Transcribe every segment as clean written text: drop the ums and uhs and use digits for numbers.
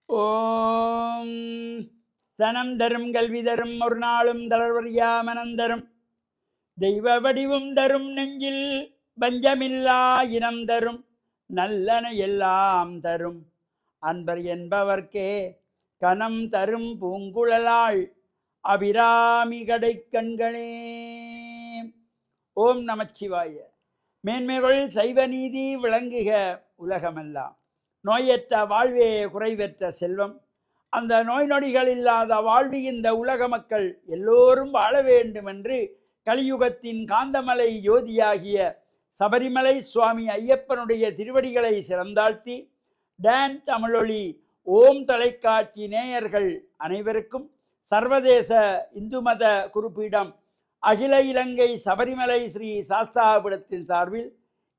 ஓம் தனம் தரும் கல்வி தரும் ஒரு நாளும் தளர்வறியா மனந்தரும் தெய்வ வடிவும் தரும் நெஞ்சில் பஞ்சமில்லா இனம் தரும் நல்லன எல்லாம் தரும் அன்பர் என்பவர்க்கே கனம் தரும் பூங்குழலாள் அபிராமி கடை கண்களே. ஓம் நமச்சிவாய. மேன்மைகள் சைவ நீதி விளங்குக உலகமெல்லாம். நோயற்ற வாழ்வே குறைவற்ற செல்வம். அந்த நோய் நொடிகள் இல்லாத வாழ்வு இந்த உலக மக்கள் எல்லோரும் வாழ வேண்டும் என்று கலியுகத்தின் காந்தமலை ஜோதியாகிய சபரிமலை சுவாமி ஐயப்பனுடைய திருவடிகளை சிறந்தாழ்த்தி டான் தமிழொலி ஓம் தொலைக்காட்சி நேயர்கள் அனைவருக்கும் சர்வதேச இந்து மத குறிப்பீடம் அகில இலங்கை சபரிமலை ஸ்ரீ சாஸ்தாபுரத்தின் சார்பில்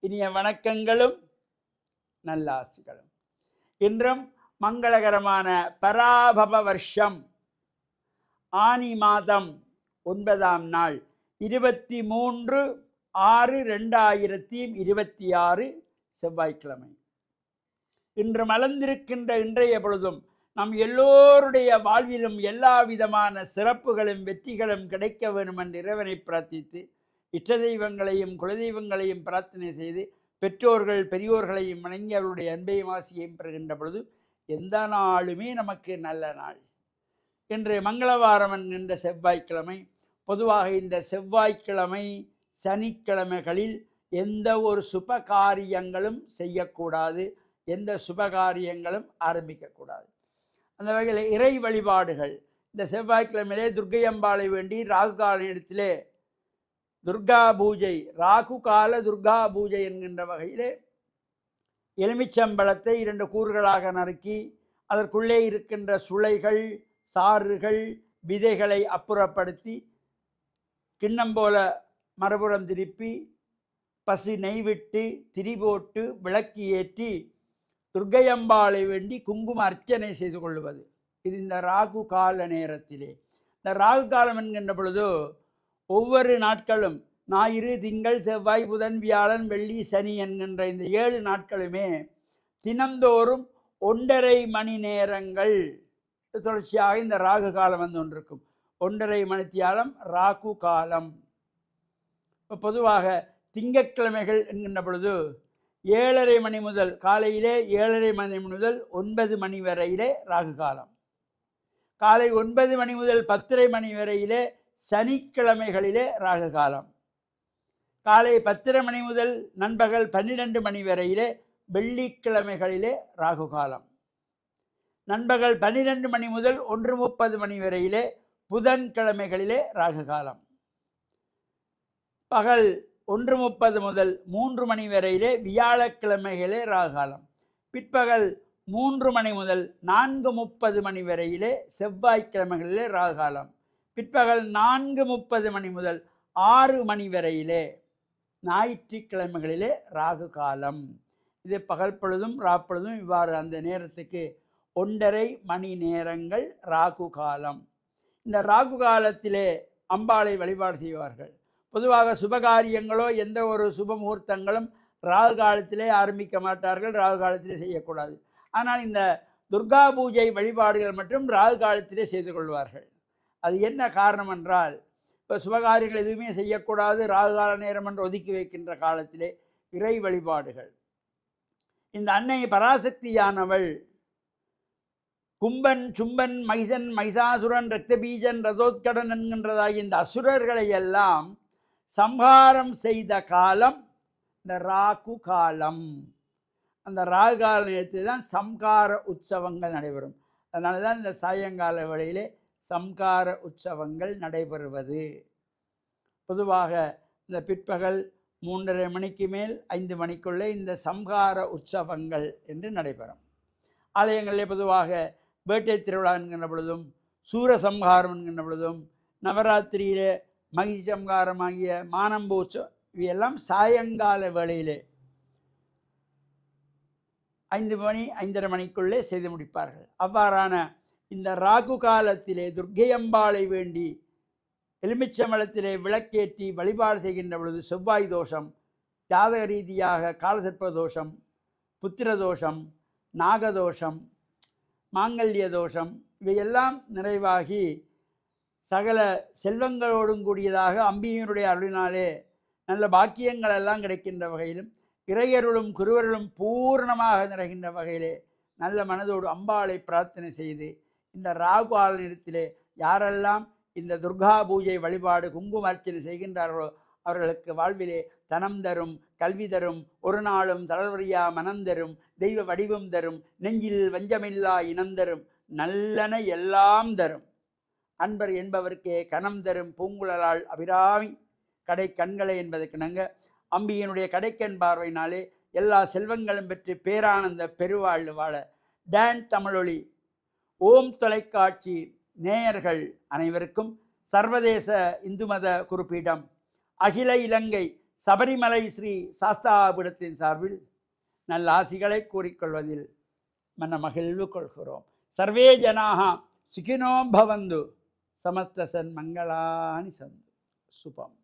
இனிய வணக்கங்களும் நல்லாசிகளும். இன்றும் மங்களகரமான பராபவ வருஷம் ஆனி மாதம் 9ஆம் நாள் 23/6/2026 செவ்வாய்க்கிழமை. இன்று மலர்ந்திருக்கின்ற இன்றைய பொழுதும் நம் எல்லோருடைய வாழ்விலும் எல்லா விதமான சிறப்புகளும் வெற்றிகளும் கிடைக்க வேண்டும் என்று இறைவனை பிரார்த்தித்து இஷ்ட தெய்வங்களையும் குலதெய்வங்களையும் பிரார்த்தனை செய்து பெற்றோர்கள் பெரியோர்களையும் வணங்கி அவருடைய அன்பையும் ஆசியையும் பெறுகின்ற பொழுது எந்த நாளுமே நமக்கு நல்ல நாள். இன்று மங்களவாரம் என்கின்ற செவ்வாய்க்கிழமை. பொதுவாக இந்த செவ்வாய்க்கிழமை சனிக்கிழமைகளில் எந்த ஒரு சுப காரியங்களும் செய்யக்கூடாது, எந்த சுபகாரியங்களும் ஆரம்பிக்கக்கூடாது. அந்த வகையில் இறை வழிபாடுகள் இந்த செவ்வாய்க்கிழமையிலே துர்க்கையம்பாளை வேண்டி ராகு கால நேரத்திலே துர்கா பூஜை, ராகு கால துர்கா பூஜை என்கின்ற வகையிலே எலுமிச்சம்பழத்தை 2 கூறுகளாக நறுக்கி அதற்குள்ளே இருக்கின்ற சுளைகள் சாறுகள் விதைகளை அப்புறப்படுத்தி கிண்ணம் போல மறுபுறம் திருப்பி பசு நெய் விட்டு திரி போட்டு விளக்கு ஏற்றி துர்க்கையம்பாளை வேண்டி குங்கும அர்ச்சனை செய்து கொள்வது. இது இந்த ராகு கால நேரத்திலே. இந்த ராகு காலம் என்கின்ற பொழுது ஒவ்வொரு நாட்களும் ஞாயிறு திங்கள் செவ்வாய் புதன் வியாழன் வெள்ளி சனி என்கின்ற இந்த 7 நாட்களுமே தினந்தோறும் 1.5 மணி நேரங்கள் தொடர்ச்சியாக இந்த ராகு காலம் வந்து கொண்டிருக்கும். 1.5 மணித்தியாலம் ராகு காலம். இப்போ பொதுவாக திங்கட்கிழமைகள் என்கின்ற பொழுது 7:30 மணி முதல் காலையிலே 7:30 மணி முதல் 9 மணி வரையிலே ராகு காலம். காலை 9 மணி முதல் 10:30 மணி வரையிலே சனிக்கிழமைகளிலே ராகு காலம். காலை 10:30 மணி முதல் நண்பகல் 12 மணி வரையிலே வெள்ளிக்கிழமைகளிலே ராகு காலம். நண்பகல் 12 மணி முதல் 1:30 மணி வரையிலே புதன்கிழமைகளிலே ராகு காலம். பகல் 1:30 முதல் 3 மணி வரையிலே வியாழக்கிழமைகளே ராகு காலம். பிற்பகல் 3 மணி முதல் 4:30 மணி வரையிலே செவ்வாய்க்கிழமைகளிலே ராகு காலம். பிற்பகல் 4:30 மணி முதல் 6 மணி வரையிலே ஞாயிற்றுக்கிழமைகளிலே ராகு காலம். இது பகல் பொழுதும் ராப்பொழுதும் இவ்வாறு அந்த நேரத்துக்கு 1.5 மணி நேரங்கள் ராகு காலம். இந்த ராகு காலத்திலே அம்பாளை வழிபாடு செய்வார்கள். பொதுவாக சுபகாரியங்களோ எந்த ஒரு சுப முகூர்த்தங்களும் ராகு காலத்திலே ஆரம்பிக்க மாட்டார்கள், ராகு காலத்திலே செய்யக்கூடாது. ஆனால் இந்த துர்கா பூஜை வழிபாடுகள் மற்றும் ராகு காலத்திலே செய்து கொள்வார்கள். அது என்ன காரணம் என்றால், இப்போ சுபகாரியங்கள் எதுவுமே செய்யக்கூடாது ராகு கால நேரம் என்று ஒதுக்கி வைக்கின்ற காலத்திலே இறை வழிபாடுகள். இந்த அன்னை பராசக்தியானவள் கும்பன் சும்பன் மைசன் மைசாசுரன் ரத்தபீஜன் ரதோத்கடன் என்கின்றதாகிய இந்த அசுரர்களை எல்லாம் சம்ஹாரம் செய்த காலம் இந்த ராகு காலம். அந்த ராகு கால நேரத்தில் தான் சம்ஹார உற்சவங்கள் நடைபெறும். அதனால தான் இந்த சாயங்கால வேளையிலே சம்ஹார உற்சவங்கள் நடைபெறுவது. பொதுவாக இந்த பிற்பகல் 3:30 மணிக்கு மேல் 5 மணிக்குள்ளே இந்த சம்ஹார உற்சவங்கள் என்று நடைபெறும். ஆலயங்களிலே பொதுவாக வேட்டை திருவிழா என்கின்ற பொழுதும் சூரசம்ஹாரம் என்கின்ற பொழுதும் நவராத்திரியிலே மகிழ்ச்சி சம்ஹாரமாகிய மானம்பு உற்சவம் இவையெல்லாம் சாயங்கால வேளையிலே 5 மணி 5:30 மணிக்குள்ளே செய்து முடிப்பார்கள். அவ்வாறான இந்த ராகு காலத்திலே துர்க்கையம்பாளை வேண்டி எலுமிச்சம்பழத்திலே விளக்கேற்றி வழிபாடு செய்கின்ற பொழுது செவ்வாய் தோஷம், ஜாதக ரீதியாக காலசர்ப்ப தோஷம், புத்திர தோஷம், நாகதோஷம், மாங்கல்ய தோஷம் இவையெல்லாம் நிறைவாகி சகல செல்வங்களோடும் கூடியதாக அம்பிகையினுடைய அருளினாலே நல்ல பாக்கியங்கள் எல்லாம் கிடைக்கின்ற வகையிலும் இறையருளும் குருவருளும் பூர்ணமாக நிறைகின்ற வகையிலே நல்ல மனதோடு அம்பாளை பிரார்த்தனை செய்து இந்த ராகுகால நேரத்திலே யாரெல்லாம் இந்த துர்கா பூஜை வழிபாடு குங்குமார்ச்சனை செய்கின்றார்களோ அவர்களுக்கு வாழ்விலே தனம் தரும், கல்வி தரும், ஒரு நாளும் தளர்வறியா மனம் தரும், தெய்வ வடிவம் தரும், நெஞ்சில் வஞ்சமில்லா இனம் தரும், நல்லன எல்லாம் தரும். அன்பர் என்பவர்க்கே கணம் தரும் பூங்குழலால் அபிராமி கடை கண்களை என்பதற்கிணங்க அம்பியினுடைய கடைக்கண் பார்வையினாலே எல்லா செல்வங்களும் பெற்று பேரானந்த பெருவாழ்வு வாழ டான் தமிழொலி ஓம் தொலைக்காட்சி நேயர்கள் அனைவருக்கும் சர்வதேச இந்து மத குறிப்பீடம் அகில இலங்கை சபரிமலை ஸ்ரீ சாஸ்தாபீடத்தின் சார்பில் நல்ல ஆசிகளை கூறிக்கொள்வதில் மன மகிழ்வு கொள்கிறோம். சர்வே ஜனாக சுகினோ பவந்து சமஸ்த சன்மங்களானி சந்து சுபம்.